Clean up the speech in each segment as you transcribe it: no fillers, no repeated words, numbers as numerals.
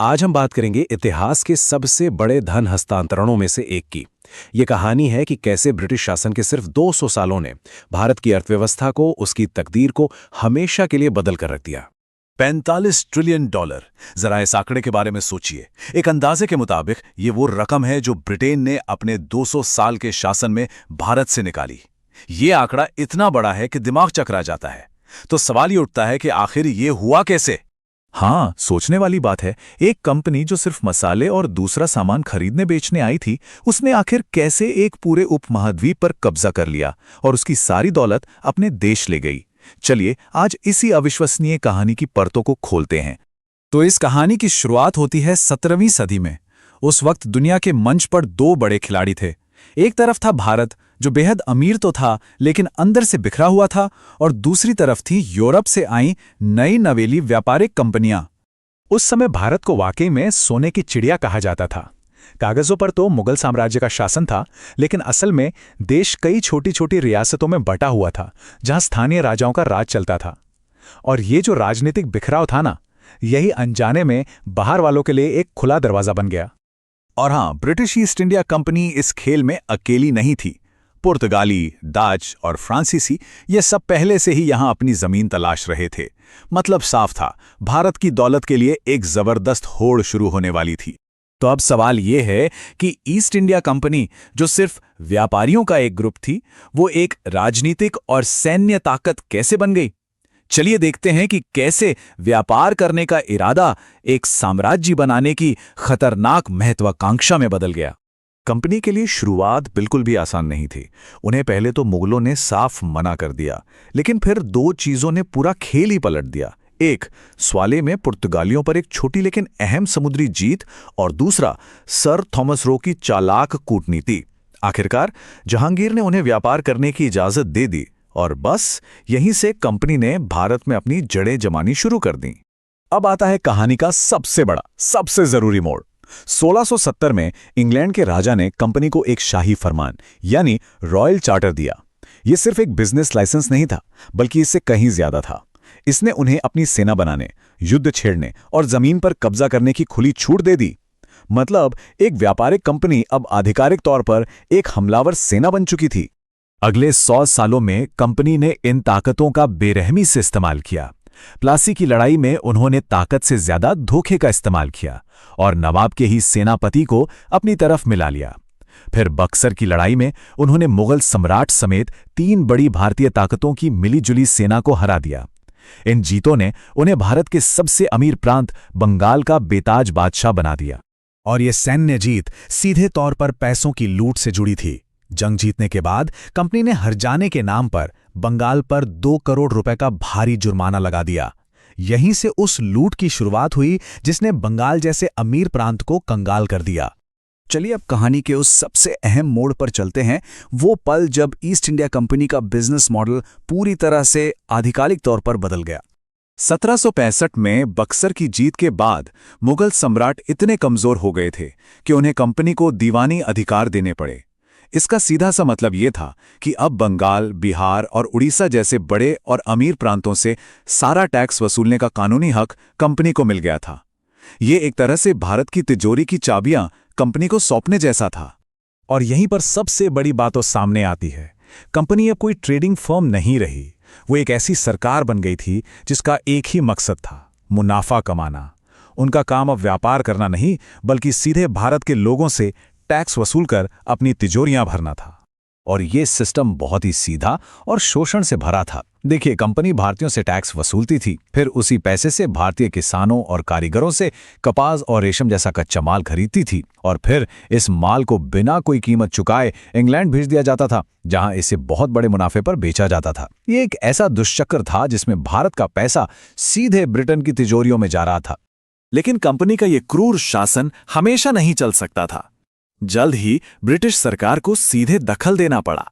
आज हम बात करेंगे इतिहास के सबसे बड़े धन हस्तांतरणों में से एक की। ये कहानी है कि कैसे ब्रिटिश शासन के सिर्फ 200 सालों ने भारत की अर्थव्यवस्था को, उसकी तकदीर को हमेशा के लिए बदल कर रख दिया। 45 ट्रिलियन डॉलर। जरा इस आंकड़े के बारे में सोचिए। एक अंदाजे के मुताबिक ये वो रकम है जो ब्रिटेन ने अपने 200 साल के शासन में भारत से निकाली। ये आंकड़ा इतना बड़ा है कि दिमाग चकरा जाता है। तो सवाल ये उठता है कि आखिर ये हुआ कैसे? हाँ, सोचने वाली बात है। एक कंपनी जो सिर्फ मसाले और दूसरा सामान खरीदने बेचने आई थी, उसने आखिर कैसे एक पूरे उपमहाद्वीप पर कब्जा कर लिया और उसकी सारी दौलत अपने देश ले गई। चलिए आज इसी अविश्वसनीय कहानी की परतों को खोलते हैं। तो इस कहानी की शुरुआत होती है 17वीं सदी में। उस वक्त दुनिया के मंच पर दो बड़े खिलाड़ी थे। एक तरफ था भारत, जो बेहद अमीर तो था लेकिन अंदर से बिखरा हुआ था, और दूसरी तरफ थी यूरोप से आई नई नवेली व्यापारिक कंपनियां। उस समय भारत को वाकई में सोने की चिड़िया कहा जाता था। कागजों पर तो मुगल साम्राज्य का शासन था, लेकिन असल में देश कई छोटी छोटी रियासतों में बटा हुआ था, जहां स्थानीय राजाओं का राज चलता था। और ये जो राजनीतिक बिखराव था ना, यही अनजाने में बाहर वालों के लिए एक खुला दरवाजा बन गया। और हाँ, ब्रिटिश ईस्ट इंडिया कंपनी इस खेल में अकेली नहीं थी। पुर्तगाली, डच और फ्रांसीसी ये सब पहले से ही यहां अपनी जमीन तलाश रहे थे। मतलब साफ था, भारत की दौलत के लिए एक जबरदस्त होड़ शुरू होने वाली थी। तो अब सवाल ये है कि ईस्ट इंडिया कंपनी, जो सिर्फ व्यापारियों का एक ग्रुप थी, वो एक राजनीतिक और सैन्य ताकत कैसे बन गई? चलिए देखते हैं कि कैसे व्यापार करने का इरादा एक साम्राज्य बनाने की खतरनाक महत्वाकांक्षा में बदल गया। कंपनी के लिए शुरुआत बिल्कुल भी आसान नहीं थी। उन्हें पहले तो मुगलों ने साफ मना कर दिया, लेकिन फिर दो चीजों ने पूरा खेल ही पलट दिया। एक, स्वाले में पुर्तगालियों पर एक छोटी लेकिन अहम समुद्री जीत, और दूसरा, सर थॉमस रो की चालाक कूटनीति। आखिरकार जहांगीर ने उन्हें व्यापार करने की इजाजत दे दी, और बस यहीं से कंपनी ने भारत में अपनी जड़ें जमानी शुरू कर दी। अब आता है कहानी का सबसे बड़ा, सबसे जरूरी मोड़। 1670 में इंग्लैंड के राजा ने कंपनी को एक शाही फरमान यानी रॉयल चार्टर दिया। यह सिर्फ एक बिजनेस लाइसेंस नहीं था, बल्कि इससे कहीं ज्यादा था। इसने उन्हें अपनी सेना बनाने, युद्ध छेड़ने और जमीन पर कब्जा करने की खुली छूट दे दी। मतलब एक व्यापारिक कंपनी अब आधिकारिक तौर पर एक हमलावर सेना बन चुकी थी। अगले 100 सालों में कंपनी ने इन ताकतों का बेरहमी से इस्तेमाल किया। प्लासी की लड़ाई में उन्होंने ताकत से ज्यादा धोखे का इस्तेमाल किया और नवाब के ही सेनापति को अपनी तरफ मिला लिया। फिर बक्सर की लड़ाई में उन्होंने मुगल सम्राट समेत 3 बड़ी भारतीय ताकतों की मिलीजुली सेना को हरा दिया। इन जीतों ने उन्हें भारत के सबसे अमीर प्रांत बंगाल का बेताज बादशाह बना दिया। और यह सैन्य जीत सीधे तौर पर पैसों की लूट से जुड़ी थी। जंग जीतने के बाद कंपनी ने हर्जाने के नाम पर बंगाल पर 2 करोड़ रुपए का भारी जुर्माना लगा दिया। यहीं से उस लूट की शुरुआत हुई जिसने बंगाल जैसे अमीर प्रांत को कंगाल कर दिया। चलिए अब कहानी के उस सबसे अहम मोड़ पर चलते हैं, वो पल जब ईस्ट इंडिया कंपनी का बिजनेस मॉडल पूरी तरह से आधिकारिक तौर पर बदल गया। 1765 में बक्सर की जीत के बाद मुगल सम्राट इतने कमजोर हो गए थे कि उन्हें कंपनी को दीवानी अधिकार देने पड़े। इसका सीधा सा मतलब ये था कि अब बंगाल, बिहार और उड़ीसा जैसे बड़े और अमीर प्रांतों से सारा टैक्स वसूलने का कानूनी हक कंपनी को मिल गया था। ये एक तरह से भारत की तिजोरी की चाबियां कंपनी को सौंपने जैसा था। और यहीं पर सबसे बड़ी बात सामने आती है। कंपनी अब कोई ट्रेडिंग फर्म नहीं रही, वो एक ऐसी सरकार बन गई थी जिसका एक ही मकसद था, मुनाफा कमाना। उनका काम अब व्यापार करना नहीं, बल्कि सीधे भारत के लोगों से टैक्स वसूल कर अपनी तिजोरियां भरना था। और ये सिस्टम बहुत ही सीधा और शोषण से भरा था। देखिए, कंपनी भारतीयों से टैक्स वसूलती थी, फिर उसी पैसे से भारतीय किसानों और कारीगरों से कपास और रेशम जैसा कच्चा माल खरीदती थी, और फिर इस माल को बिना कोई कीमत चुकाए इंग्लैंड भेज दिया जाता था, जहां इसे बहुत बड़े मुनाफे पर बेचा जाता था। ये एक ऐसा दुष्चक्र था जिसमें भारत का पैसा सीधे ब्रिटेन की तिजोरियों में जा रहा था। लेकिन कंपनी का ये क्रूर शासन हमेशा नहीं चल सकता था। जल्द ही ब्रिटिश सरकार को सीधे दखल देना पड़ा।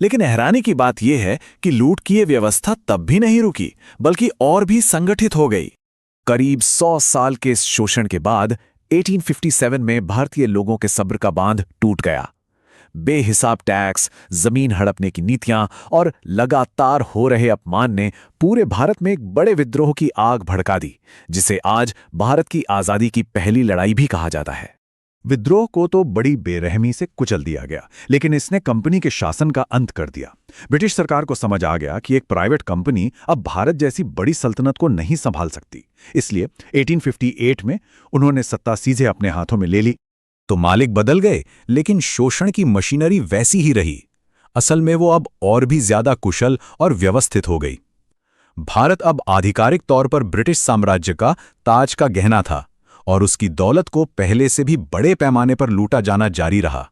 लेकिन हैरानी की बात यह है कि लूट की ये व्यवस्था तब भी नहीं रुकी, बल्कि और भी संगठित हो गई। करीब 100 साल के इस शोषण के बाद 1857 में भारतीय लोगों के सब्र का बांध टूट गया। बेहिसाब टैक्स, जमीन हड़पने की नीतियां और लगातार हो रहे अपमान ने पूरे भारत में एक बड़े विद्रोह की आग भड़का दी, जिसे आज भारत की आजादी की पहली लड़ाई भी कहा जाता है। विद्रोह को तो बड़ी बेरहमी से कुचल दिया गया, लेकिन इसने कंपनी के शासन का अंत कर दिया। ब्रिटिश सरकार को समझ आ गया कि एक प्राइवेट कंपनी अब भारत जैसी बड़ी सल्तनत को नहीं संभाल सकती। इसलिए 1858 में उन्होंने सत्ता सीधे अपने हाथों में ले ली। तो मालिक बदल गए, लेकिन शोषण की मशीनरी वैसी ही रही। असल में वो अब और भी ज्यादा कुशल और व्यवस्थित हो गई। भारत अब आधिकारिक तौर पर ब्रिटिश साम्राज्य का ताज का गहना था और उसकी दौलत को पहले से भी बड़े पैमाने पर लूटा जाना जारी रहा।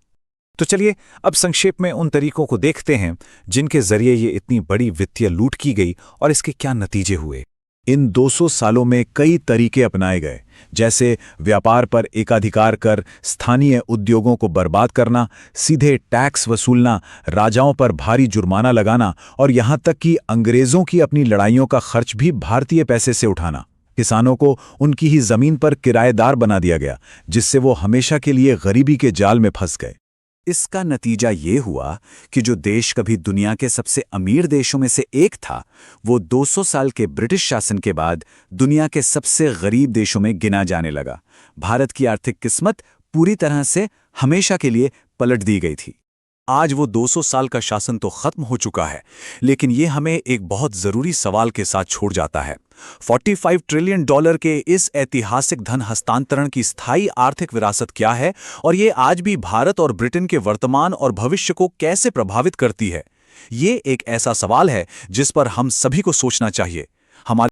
तो चलिए अब संक्षेप में उन तरीकों को देखते हैं जिनके जरिए ये इतनी बड़ी वित्तीय लूट की गई और इसके क्या नतीजे हुए। इन 200 सालों में कई तरीके अपनाए गए, जैसे व्यापार पर एकाधिकार कर, स्थानीय उद्योगों को बर्बाद करना, सीधे टैक्स वसूलना, राजाओं पर भारी जुर्माना लगाना और यहां तक कि अंग्रेजों की अपनी लड़ाइयों का खर्च भी भारतीय पैसे से उठाना। किसानों को उनकी ही जमीन पर किराएदार बना दिया गया, जिससे वो हमेशा के लिए गरीबी के जाल में फंस गए। इसका नतीजा ये हुआ कि जो देश कभी दुनिया के सबसे अमीर देशों में से एक था, वो 200 साल के ब्रिटिश शासन के बाद दुनिया के सबसे गरीब देशों में गिना जाने लगा। भारत की आर्थिक किस्मत पूरी तरह से हमेशा के लिए पलट दी गई थी। आज वो 200 साल का शासन तो खत्म हो चुका है, लेकिन ये हमें एक बहुत जरूरी सवाल के साथ छोड़ जाता है। $45 ट्रिलियन के इस ऐतिहासिक धन हस्तांतरण की स्थायी आर्थिक विरासत क्या है और ये आज भी भारत और ब्रिटेन के वर्तमान और भविष्य को कैसे प्रभावित करती है? ये एक ऐसा सवाल है जिस पर हम सभी को सोचना चाहिए। हमारे